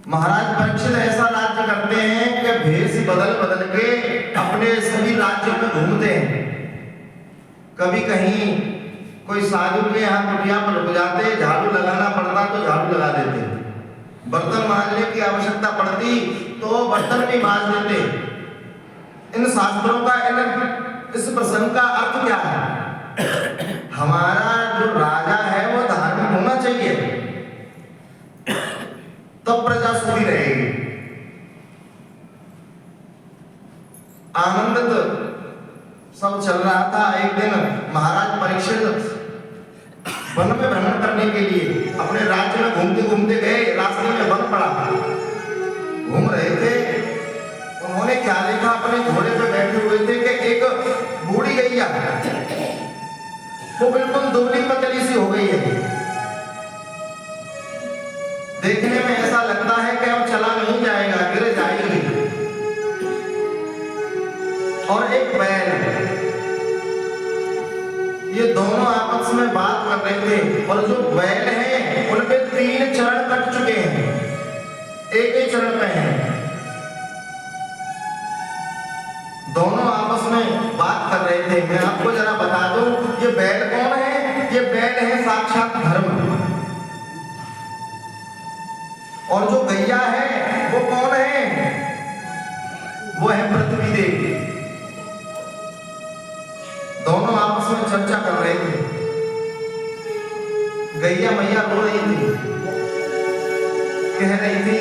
महाराज परीक्षित ऐसा राज्य करते हैं कि भेष बदल बदल के अपने सभी राज्यों में घूमते हैं। कभी कहीं कोई साधु के यहाँ कुटिया पर रुक जाते, झाड़ू लगाना पड़ता तो झाड़ू लगा देते, बर्तन मांजने की आवश्यकता पड़ती तो बर्तन भी मांज देते। इन शास्त्रों का इस प्रसंग का अर्थ क्या है? हमारा जो राजा है वो धार्मिक होना चाहिए, तब प्रजा सुखी रहेगी। आनंदित सब चल रहा था। एक दिन महाराज परीक्षित वन में भ्रमण करने के लिए अपने राज्य में घूमते घूमते गए। रास्ते में वन पड़ा, घूम रहे थे। उन्होंने क्या देखा? अपने घोड़े पे बैठे हुए थे कि एक बूढ़ी गैया, वो बिल्कुल दुबली पतली सी हो गई है। देखने में ऐसा लगता है कि अब चला नहीं जाएगा, गिर जाएगी। और एक बैल, ये दोनों आपस में बात कर रहे थे। और जो बैल हैं उनके 3 चरण कट चुके हैं, एक ही चरण पे हैं। दोनों आपस में बात कर रहे थे। मैं आपको जरा बता दूं, ये बैल कौन है? ये बैल है साक्षात धर्म। और जो गैया है वो कौन है? वो है पृथ्वी देवी। दोनों आपस में चर्चा कर रहे थे। गैया मैया रो रही थी, कह रही थी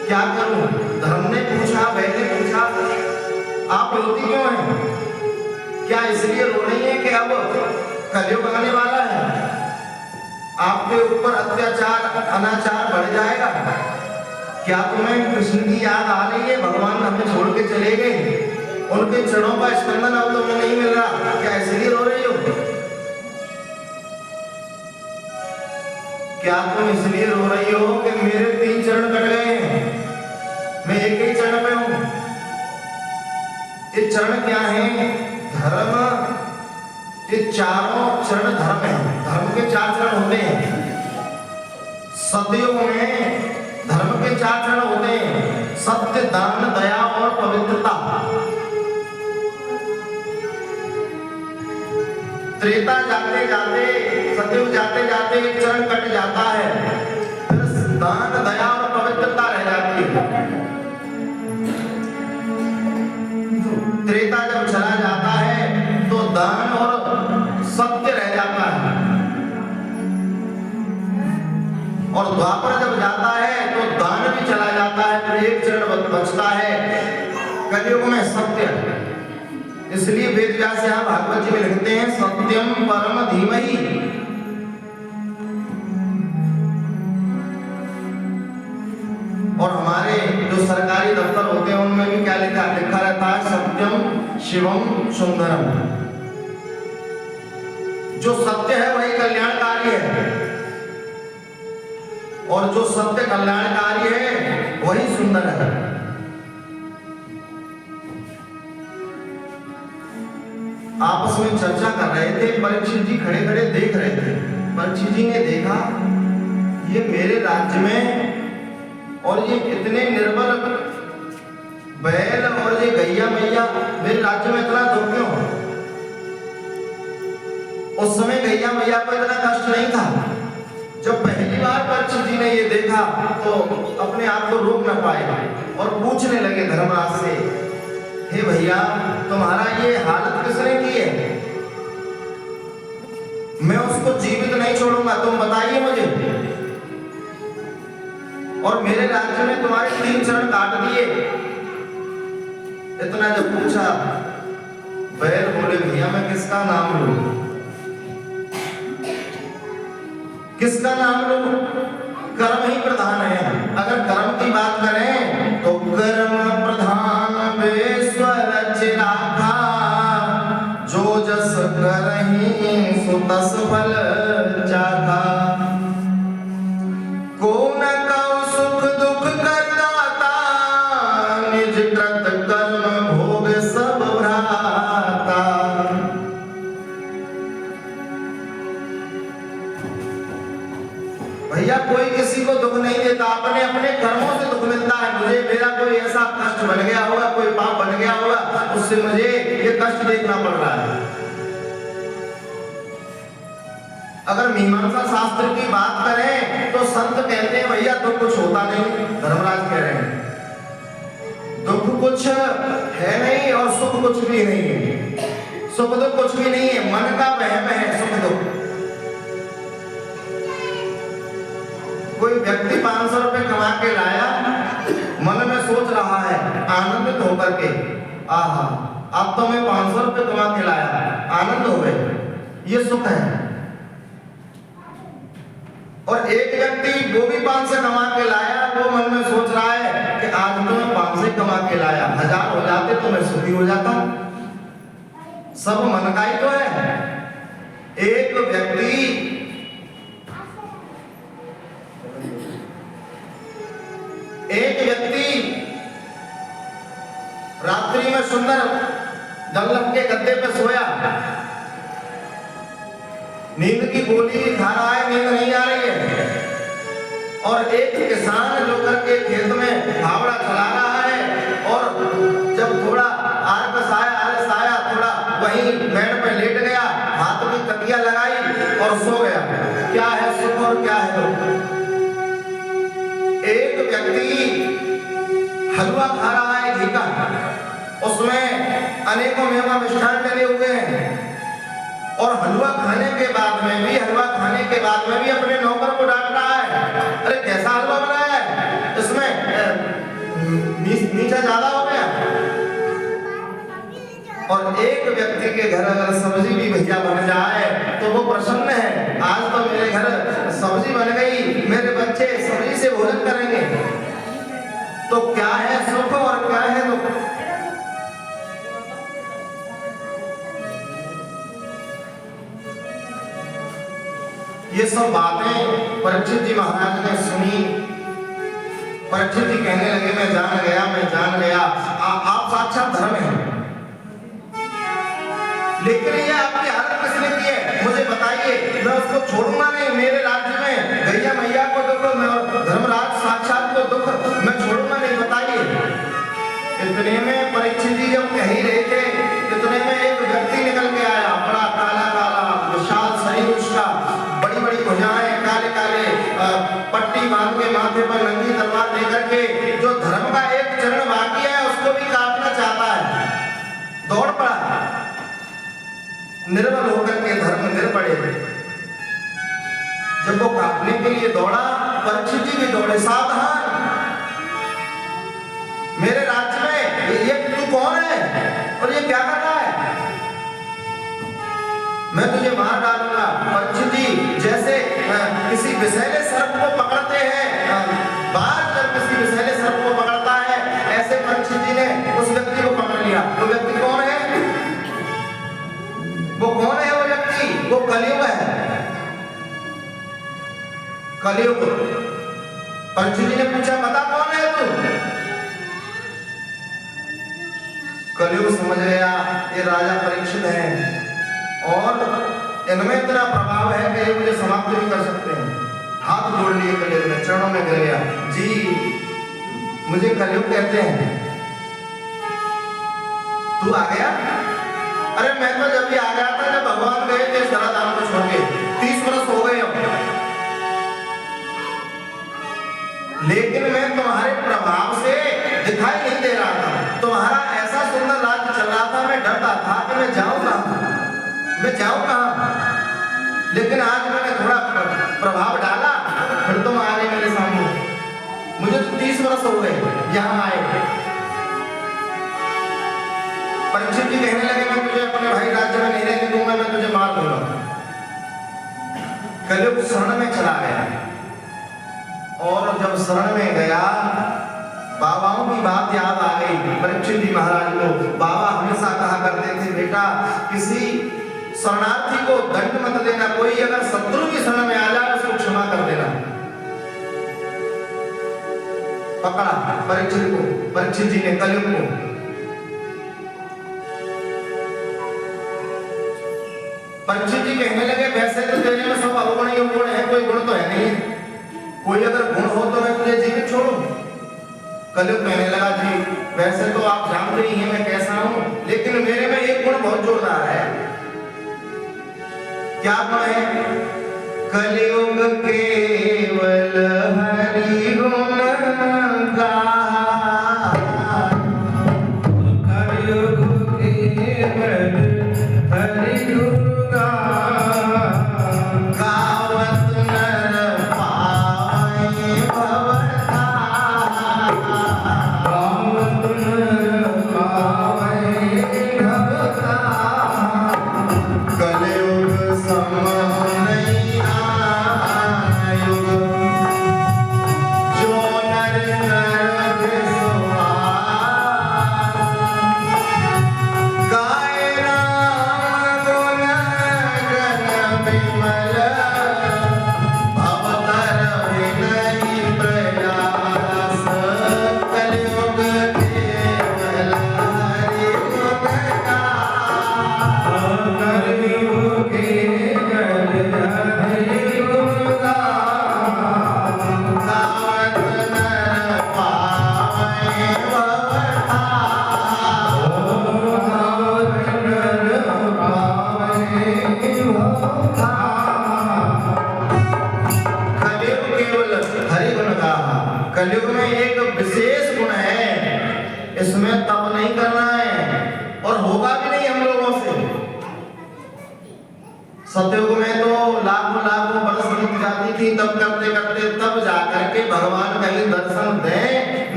क्या करूं? धर्म ने पूछा, बैल ने पूछा, आप रोती क्यों हैं? क्या इसलिए रो रही है कि अब कलयुग आने वाला है, आपके ऊपर अत्याचार अनाचार बढ़ जाएगा? क्या तुम्हें कृष्ण की याद आ रही है? भगवान हमें छोड़ के चले गए, उनके चरणों का स्पंदन अब तुम्हें नहीं मिल रहा, क्या इसलिए रो रही हो? क्या तुम इसलिए रो रही हो कि मेरे 3 चरण कट गए हैं, मैं एक ही चरण में हूं? ये चरण क्या है? धर्म। ये चारों चरण धर्म है। धर्म के 4 चरण होते हैं। सतयुग में धर्म के 4 चरण होते हैं: सत्य, दान, दया और पवित्रता। त्रेता जाते जाते, सतयुग जाते जाते एक चरण कट जाता है, फिर दान, दया और पवित्रता रह जाती है। त्रेता जब चला जाता है तो दान और सत्य रह जाता है, और द्वापर जब जाता है तो दान भी चला जाता है, फिर एक चरण बचता है कलयुग में सत्य। इसलिए वेद व्यास यहाँ भागवत जी में लिखते हैं सत्यम परम धीमहि। और हमारे जो सरकारी दफ्तर होते हैं उनमें भी क्या लिखा रहता है? सत्यम शिवम सुंदरम। जो सत्य है वही कल्याणकारी है, और जो सत्य कल्याणकारी है वही सुंदर है। आपस में चर्चा कर रहे थे। परीक्षित जी खड़े खड़े देख रहे थे। परीक्षित जी ने देखा ये मेरे राज्य में और ये इतने निर्बल बैल और ये गैया मैया मेरे राज्य में इतना दुख क्यों? उस समय गैया मैया को इतना कष्ट नहीं था। जब पहली बार परीक्षित जी ने ये देखा तो अपने आप को रोक न पाए और पूछने लगे धर्मराज से, हे भैया तुम्हारा ये हालत किसने की है? मैं उसको जीवित नहीं छोड़ूंगा, तुम बताइए मुझे। और मेरे राज्य में तुम्हारे 3 चरण काट दिए। इतना जब पूछा, बैल बोले भैया मैं किसका नाम लूं? किसका नाम लूं? कर्म ही प्रधान है। अगर कर्म की बात करें तो कर्म प्रधान बेश्वर चिराखा, जो जस करहि सो तस फल चाखा। को न कौ सुख दुख करदाता, निज कृत कर्म भोग सब भ्राता। भैया कोई किसी को दुख नहीं देता, अपने अपने कर्मों से दुख मिलता है। मुझे मेरा कोई ऐसा कष्ट बन गया होगा, कोई पाप बन गया होगा, उससे मुझे ये कष्ट देखना पड़ रहा है। अगर मीमांसा शास्त्र की बात करें तो संत कहते हैं भैया दुख कुछ होता नहीं। धर्मराज कह रहे हैं दुख कुछ है नहीं और सुख कुछ भी नहीं है। सुख तो कुछ भी नहीं है, मन का वहम है सुख दुख। कोई व्यक्ति 500 रुपए कमा के लाया, मन में सोच रहा है आनंदित होकर के, आहा अब तो मैं 500 रुपए कमा के लाया, आनंद हो गए, ये सुख है। और एक व्यक्ति वो भी 500 कमा के लाया, वो मन में सोच रहा है कि आज तो मैं 500 कमा के लाया, 1000 हो जाते तो मैं सुखी हो जाता। सब मन का ही तो है। एक व्यक्ति रात्रि में सुंदर डल्लफ के गद्दे पे सोया, नींद की गोली खा रहा है, नींद नहीं आ रही है। और एक किसान जो करके खेत में फावड़ा चला रहा है, और जब थोड़ा आलस आया थोड़ा वहीं बेड पे लेट गया, हाथ में तकिया लगाई और सो गया। क्या है सुख और क्या है दुख? एक व्यक्ति हलवा खा रहा है घी का, उसमें अनेकों मेवा मिष्ठान डले हुए हैं, और हलवा खाने के बाद में भी अपने नौकर को डांट रहा है, अरे कैसा हलवा बनाया है, इसमें मीठा ज्यादा हो गया। और एक व्यक्ति के घर अगर सब्जी भी भैया बन जाए तो वो प्रसन्न है, आज तो मेरे घर सब्जी बन गई, मेरे बच्चे सब्जी से भोजन करेंगे। तो क्या है सुख और क्या है दुख? ये सब बातें परीक्षित जी महाराज ने सुनी। परीक्षित जी कहने लगे मैं जान गया आप साक्षात धर्म हैं, लेकिन ये आपकी हालत किसने की है मुझे बताइए, मैं उसको छोड़ूंगा नहीं। मेरे राज्य में गैया मैया को दुख, धर्मराज साक्षात को दुख, मैं छोड़ूंगा नहीं, बताइए। इतने में परीक्षित जी जब कह ही रहे थे, इतने में एक व्यक्ति निकल के आया, बड़ा काला विशाल शरीर उसका, बड़ी बड़ी भुजाएं, काले काले पट्टी बांध के माथे पर नंगी तलवार लेकर के, जो धर्म का एक चरण बाकी है उसको भी काटना चाहता है। दौड़ पड़ा, निर्बल होकर के धर्म गिर पड़े। जब वो काटने के लिए दौड़ा, परीक्षित जी भी दौड़े, सावधान, मेरे राज्य में ये तू कौन है और ये क्या कर रहा है, मैं तुझे मार डालूंगा। परीक्षित जी जैसे किसी विषैले सर्प को पकड़ते हैं, बाघ जब किसी विषैले सर्प को पकड़ता है, ऐसे परीक्षित जी ने उस व्यक्ति को पकड़ लिया। वो व्यक्ति कौन है? वो व्यक्ति? वो कलयुग है, कलयुग। परीक्षित जी ने पूछा बता कौन है तू? कलयुग समझ गया ये राजा परीक्षित है और इनमें इतना प्रभाव है कि ये मुझे समाप्त भी कर सकते हैं। हाथ जोड़ लिए कलयुग में, चरणों में गिर गया, जी मुझे कलयुग कहते हैं, तू आ गया? अरे मैं तो जब भी आ गया था जब भगवान गए थे धराधाम को छोड़ के, 30 वर्ष हो गए अब, लेकिन मैं तुम्हारे प्रभाव से दिखाई नहीं दे रहा था। तुम्हारा ऐसा सुंदर राज्य चल रहा था, मैं डरता था कि मैं जाऊं कहां, लेकिन आज मैंने थोड़ा प्रभाव डाला, फिर तुम आ गए मेरे सामने। मुझे तो 30 वर्ष हो गए यहाँ आए। परीक्षित जी कहने लगे मैं तुझे अपने भाई राज्य में नहीं रहने दूंगा, मैं तुझे मार दूंगा। कलयुग शरण में चला गया, और जब शरण में गया बाबाओं की बात याद आ गई परीक्षित जी महाराज को। बाबा हमेशा कहा करते थे बेटा किसी शरणार्थी को दंड मत देना, कोई अगर शत्रु की शरण में आ जाए उसको क्षमा कर देना। पकड़ा परीक्षित को, परीक्षित जी ने कलयुग को। परीक्षित जी कहने लगे वैसे तो तेरे में सब अवगुण ही अवगुण है, कोई गुण तो है नहीं, कोई अगर गुण हो तो मैं तुझे जीवित छोड़ूं? कलयुग कहने लगा जी वैसे तो आप जानते ही हैं मैं कैसा हूं, लेकिन मेरे में एक गुण बहुत जोरदार है। क्या गुण है? कलयुग केवल हरि गुण गाहा, कलयुग केवल हरि गुण गाहा, गावत नर पावै भव धाहा, गावत नर पावै भव धाहा, कलयुग सम नहीं आयु, जो नर नर विश्वास, गाए राम गुण गण विमल, भवतर विनहि प्रयास, कलयुग केवल हरि गुण गाहा, कलयुग केवल हरि गुण गाहा, गावत नर पावै भव धाहा, गावत नर पावै भव धाहा, कलयुग केवल हरि गुण गाहा। कलयुग में एक विशेष गुण है, इसमें तप नहीं करना है और होगा भी नहीं हम लोगों से। सतयुग में तो लाखों लाखों वर्ष बीत जाती थी तब करते करते, तब जाकर के भगवान कहीं दर्शन दें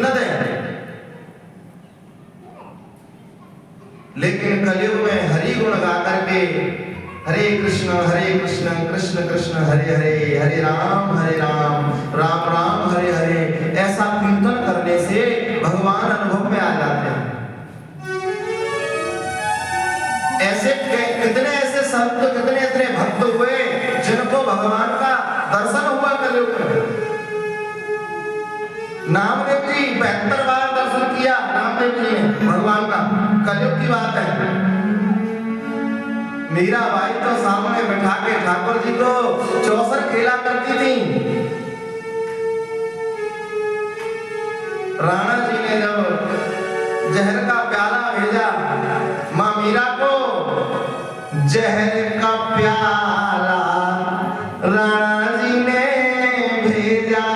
न दें, लेकिन कलयुग में हरि गुण गा करके हरे कृष्ण कृष्ण कृष्ण हरे हरे, हरे राम राम राम हरे हरे, ऐसा कीर्तन करने से भगवान अनुभव में आ जाते हैं। ऐसे कितने ऐसे संत, कितने ऐसे भक्त हुए जिनको भगवान का दर्शन हुआ कलयुग में। नामदेव जी 72 बार दर्शन किया नामदेव जी ने भगवान का, कलयुग की बात है। मीराबाई तो सामने बैठा के ठाकुर जी को चौसर खेला करती थी। राणा जी ने जब जहर का प्याला भेजा मां मीरा को, जहर का प्याला राणा जी ने भेजा,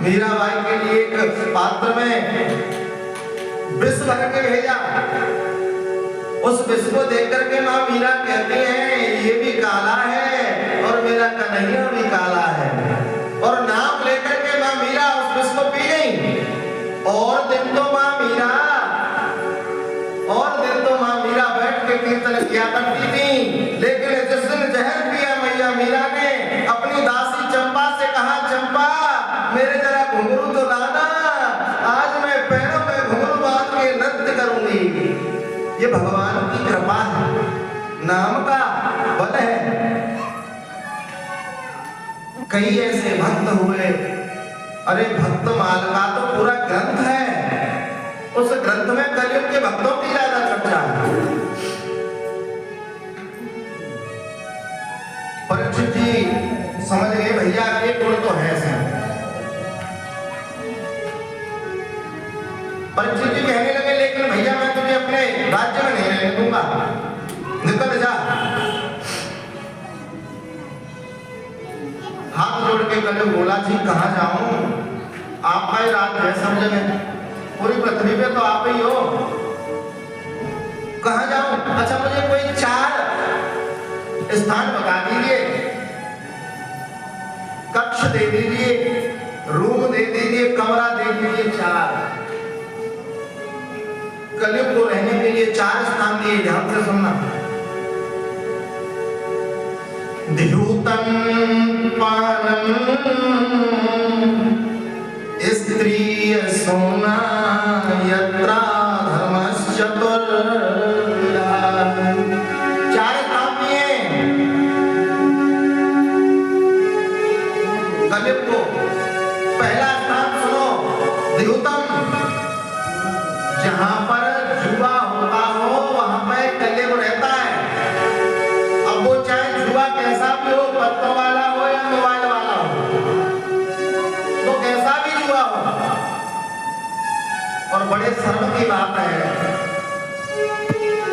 मीराबाई के लिए एक पात्र में विष भर के भेजा। उस विष को देख करके मां मीरा कहती हैं ये भी काला है और मेरा कन्हैया भी काला है, और नाम लेकर के मां मीरा उस विष को पी गई। और दिन तो मां मीरा बैठ के कीर्तन किया करती थी, लेकिन जिस दिन जहर पिया मैया मीरा ने, अपनी दासी चंपा से कहा, चंपा मेरे जरा घुंघरू तो लाना, आज मैं पैरों में घुंघरू बांध के नृत्य करूंगी। ये भगवान की कृपा है, नाम का बल है। कई ऐसे भक्त हुए, अरे भक्त माल का तो पूरा ग्रंथ है, उस ग्रंथ में कलयुग के भक्तों की ज्यादा चर्चा है। परीक्षित जी समझ गए भैया एक गुण तो है सर। परीक्षित जी कहने लगे लेकिन भैया मैं तुझे अपने राज्य में नहीं रहने दूंगा, निकल जा। हाथ जोड़ के कलयुग बोला जी कहाँ जाऊं, आपका ही राज है सब जगह, पूरी पृथ्वी पे तो आप ही हो, कहाँ जाऊं? अच्छा मुझे कोई 4 स्थान बता दीजिए, कक्ष दे दीजिए, रूम दे दीजिए, कमरा दे दीजिए 4। कलयुग को रहने के लिए 4 स्थान दिए, ध्यान से सुनना। द्यूतं पानं स्त्री सोना यत्रा धर्मश्चतुर्विधा। 4 स्थान दिए कलयुग को। पहला स्थान सुनो, द्यूतम, जहां पर जुआ होता हो वहां पर कलयुग रहता है। अब वो चाहे जुआ कैसा भी हो बड़े शर्म की बात है,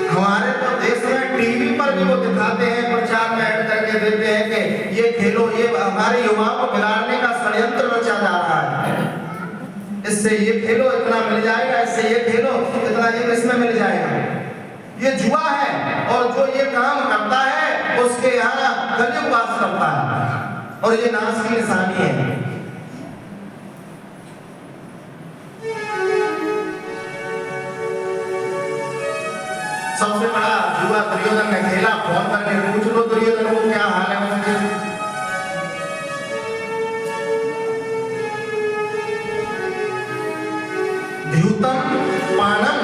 हमारे तो देश में टीवी पर भी वो दिखाते हैं, प्रचार में ऐड करके देते हैं कि ये खेलो, ये हमारे युवाओं को बिगाड़ने का षड्यंत्र रचा जा रहा है। इससे ये खेलो इतना मिल जाएगा, इससे ये खेलो इतना ये इसमें मिल जाएगा। ये जुआ है, और जो ये काम करता है उसके यहाँ कलयुग वास करता है, और ये नाश की निशानी है। सबसे बड़ा जुआ दुर्योधन ने खेला। फोन करके पूछ लो दुर्योधन को क्या हाल है उसके। द्यूतम पानम,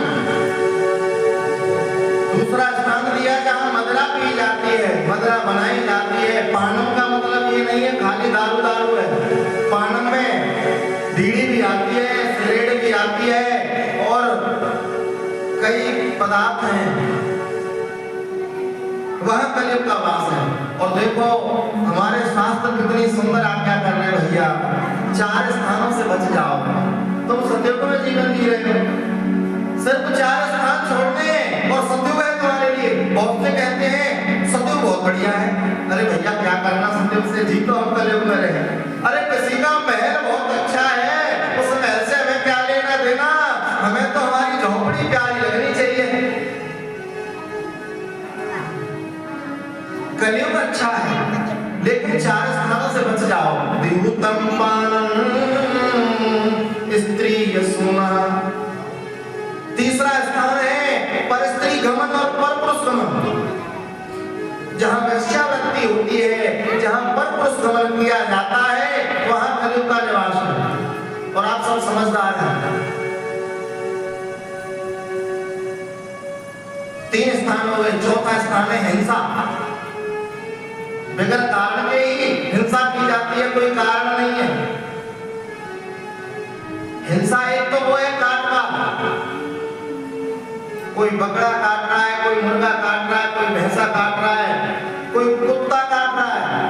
दूसरा स्थान दिया जहां मदरा पी जाती है, मदरा बनाई जाती है। पानम का मतलब ये नहीं है खाली दारू दारू है। पानम में बीड़ी भी आती है, सिगरेट भी आती है, और कई पदार्थ हैं। वह कलयुग का वास है। और देखो हमारे शास्त्र कितनी सुंदर आज्ञा कर रहे हैं भैया, 4 स्थानों से बच जाओ। तुम सतयुग में जीवन जी रहे हो, सिर्फ 4 स्थान छोड़ने हैं और सतयुग है तुम्हारे लिए। बहुत से कहते हैं सतयुग बहुत बढ़िया है। अरे भैया क्या करना सतयुग से, जी तो हम कलयुग में रहे। अरे किसी का महल बहुत अच्छा है, उस महल से हमें क्या लेना देना, हमें तो हमारी झोपड़ी प्यारी लगनी चाहिए। कलयुग अच्छा है, लेकिन 4 स्थानों से बच जाओ। द्यूतम पानम, स्त्री यशुना। तीसरा स्थान है परस्त्री गमन और परपुरुष गमन, जहां वेश्यावृत्ति होती है, जहां परपुरुष गमन किया जाता है, वहां कलयुग का निवास है। और आप सब समझदार हैं। 3 स्थान हो गए। चौथा स्थान है हिंसा। बगैर कारण के ही हिंसा की जाती है, कोई कारण नहीं है। हिंसा एक तो वो है काटना, कोई बकरा काट रहा है, कोई मुर्गा काट रहा है, कोई भैंसा काट रहा है, कोई कुत्ता काट रहा है।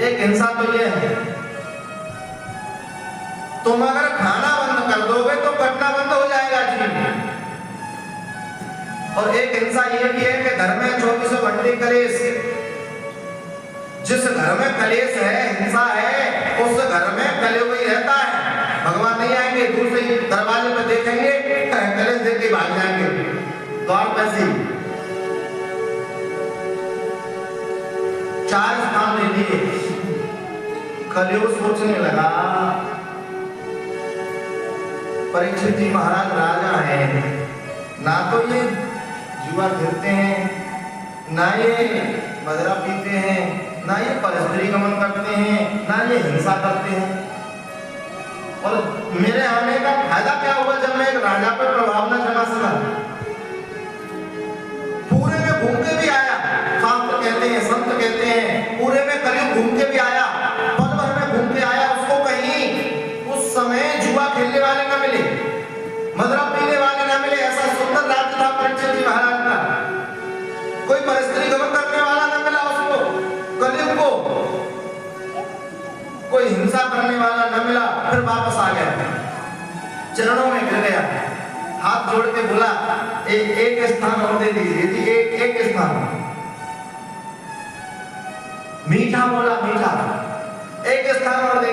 एक हिंसा तो ये है। तुम अगर खाना बंद कर दोगे तो कटना बंद हो जाएगा जी। और एक हिंसा ये भी है कि घर में 24 घंटे कलेश। जिस घर में कलेश है, हिंसा है, उस घर में कलयुग ही रहता है। भगवान नहीं आएंगे, दूर से ही दरवाजे पे देखेंगे, कलेश देख के भाग जाएंगे द्वार पे से। 4 स्थान ले लिए। कलयुग सोचने लगा, परीक्षित जी महाराज राजा है, ना तो ये जुआ खेलते हैं, ना ये मदिरा पीते हैं, ना ये परस्त्री गमन करते हैं, ना ये हिंसा करते हैं। और मेरे आने का फायदा क्या हुआ जब मैं एक राजा पर प्रभाव न जमा सका। पूरे में घूम के भी आया, शास्त्र कहते हैं, संत कहते हैं, पूरे में कलयुग घूम के भी आया, पल भर में घूम के आया। उसको कहीं उस समय जुआ खेलने वाले न मिले, मदिरा पीने वाले न मिले। ऐसा सुंदर राज्य था परीक्षित जी महाराज का। कोई परस्त्री गमन करने वाला न मिला उसको, कलयुग को कोई हिंसा करने वाला न मिला। फिर वापस आ गया, चरणों में गिर गया, हाथ जोड़ के बोला एक स्थान और दे दीजिए जी, एक स्थान। मीठा बोला, मीठा।